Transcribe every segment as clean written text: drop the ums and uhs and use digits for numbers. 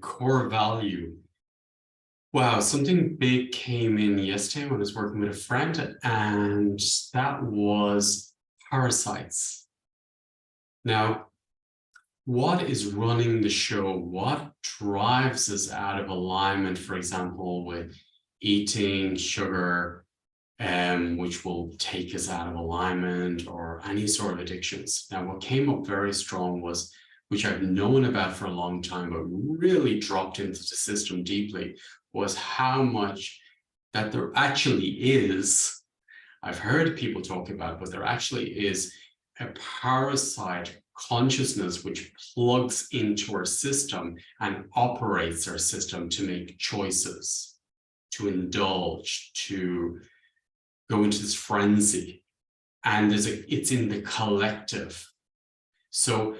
Core value. Wow, something big came in yesterday when I was working with a friend, and that was parasites. Now, what is running the show? What drives us out of alignment, for example, with eating sugar, which will take us out of alignment, or any sort of addictions? Now, what came up very strong was, which I've known about for a long time, but really dropped into the system deeply, was how much that there actually is, I've heard people talk about, but there actually is a parasite consciousness which plugs into our system and operates our system to make choices, to indulge, to go into this frenzy. And it's in the collective. So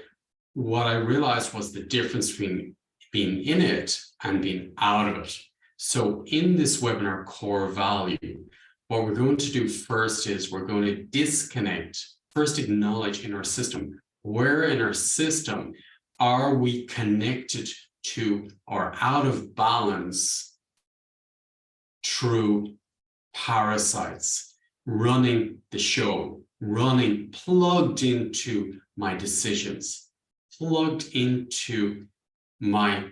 what I realized was the difference between being in it and being out of it. So in this webinar, Core Value, what we're going to do first is we're going to disconnect, first acknowledge in our system, where in our system are we connected to or out of balance through parasites, running the show, plugged into my decisions, plugged into my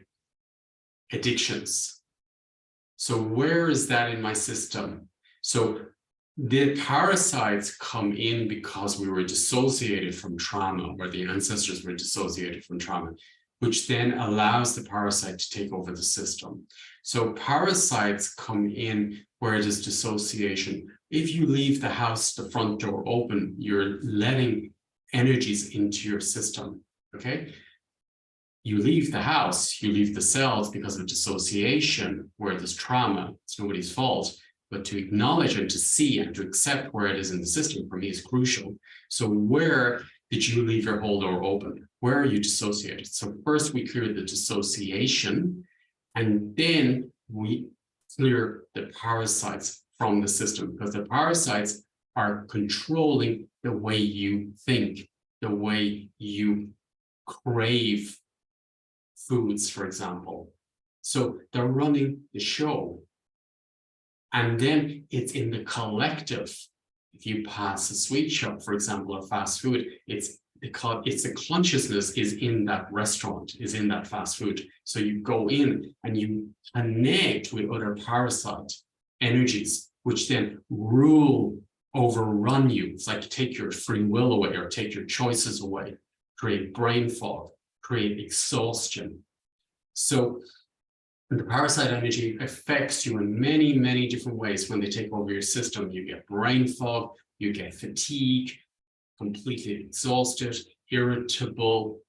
addictions. So where is that in my system? So the parasites come in because we were dissociated from trauma, or the ancestors were dissociated from trauma, which then allows the parasite to take over the system. So parasites come in where it is dissociation. If you leave the house, the front door open, you're letting energies into your system, okay? You leave the house, you leave the cells because of dissociation, where there's trauma. It's nobody's fault, but to acknowledge and to see and to accept where it is in the system for me is crucial. So where did you leave your whole door open? Where are you dissociated? So first we clear the dissociation, and then we clear the parasites from the system, because the parasites are controlling the way you think, the way you crave foods, for example. So they're running the show. And then it's in the collective. If you pass a sweet shop, for example, or fast food, it's the consciousness is in that restaurant, is in that fast food. So you go in and you connect with other parasite energies, which then overrun you. It's like take your free will away or take your choices away, create brain fog, create exhaustion. So the parasite energy affects you in many, many different ways. When they take over your system, you get brain fog, you get fatigue, completely exhausted, irritable,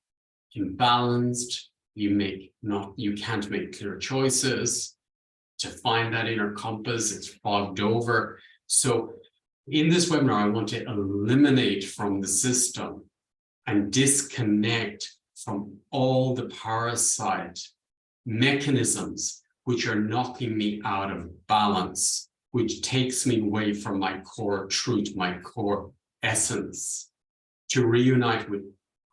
imbalanced. You can't make clear choices. To find that inner compass, it's fogged over. So in this webinar, I want to eliminate from the system and disconnect from all the parasite mechanisms which are knocking me out of balance, which takes me away from my core truth, my core essence, to reunite with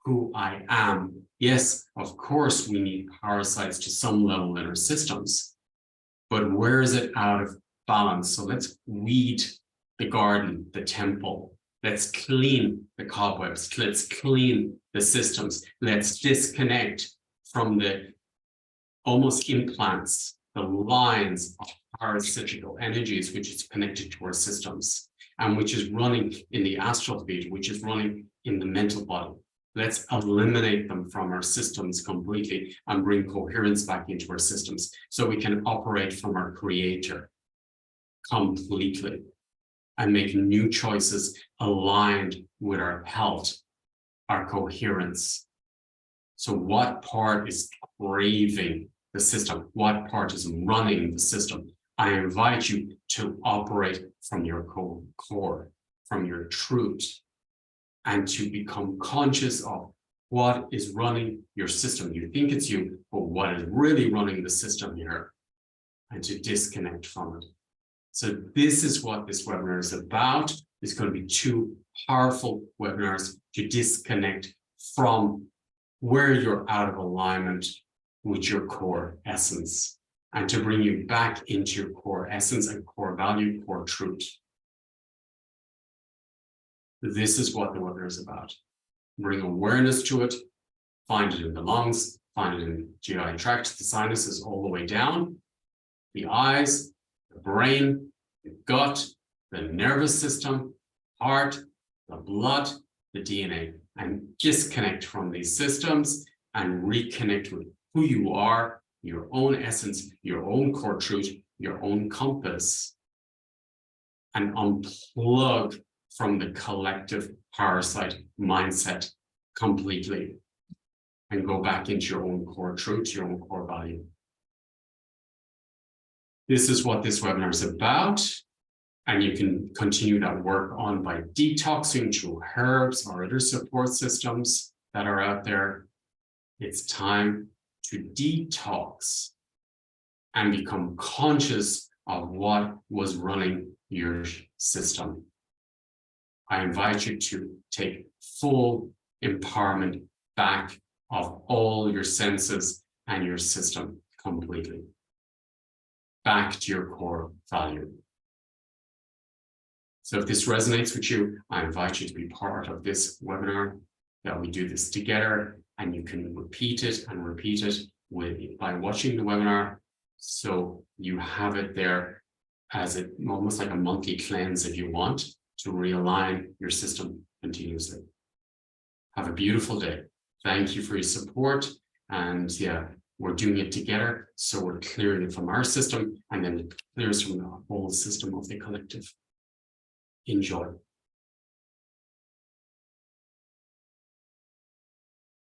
who I am. Yes, of course, we need parasites to some level in our systems, but where is it out of balance? So let's weed the garden, the temple. Let's clean the cobwebs. Let's clean the systems. Let's disconnect from the almost implants, the lines of parasitical energies, which is connected to our systems and which is running in the astral field, which is running in the mental body. Let's eliminate them from our systems completely and bring coherence back into our systems so we can operate from our creator completely and make new choices aligned with our health, our coherence. So what part is craving the system? What part is running the system? I invite you to operate from your core, from your truth, and to become conscious of what is running your system. You think it's you, but what is really running the system here, and to disconnect from it. So this is what this webinar is about. It's going to be 2 powerful webinars to disconnect from where you're out of alignment, with your core essence and to bring you back into your core essence and core value, core truth. This is what the webinar is about. Bring awareness to it, find it in the lungs, find it in the GI tract, the sinuses all the way down, the eyes, the brain, the gut, the nervous system, heart, the blood, the DNA, and disconnect from these systems and reconnect with who you are, your own essence, your own core truth, your own compass, and unplug from the collective parasite mindset completely and go back into your own core truth, your own core value. This is what this webinar is about. And you can continue that work on by detoxing through herbs or other support systems that are out there. It's time to detox and become conscious of what was running your system. I invite you to take full empowerment back of all your senses and your system completely. Back to your core value. So if this resonates with you, I invite you to be part of this webinar, that we do this together, and you can repeat it by watching the webinar. So you have it there as almost like a monthly cleanse if you want to realign your system continuously. Have a beautiful day. Thank you for your support. And yeah, we're doing it together. So we're clearing it from our system and then it clears from the whole system of the collective. Enjoy.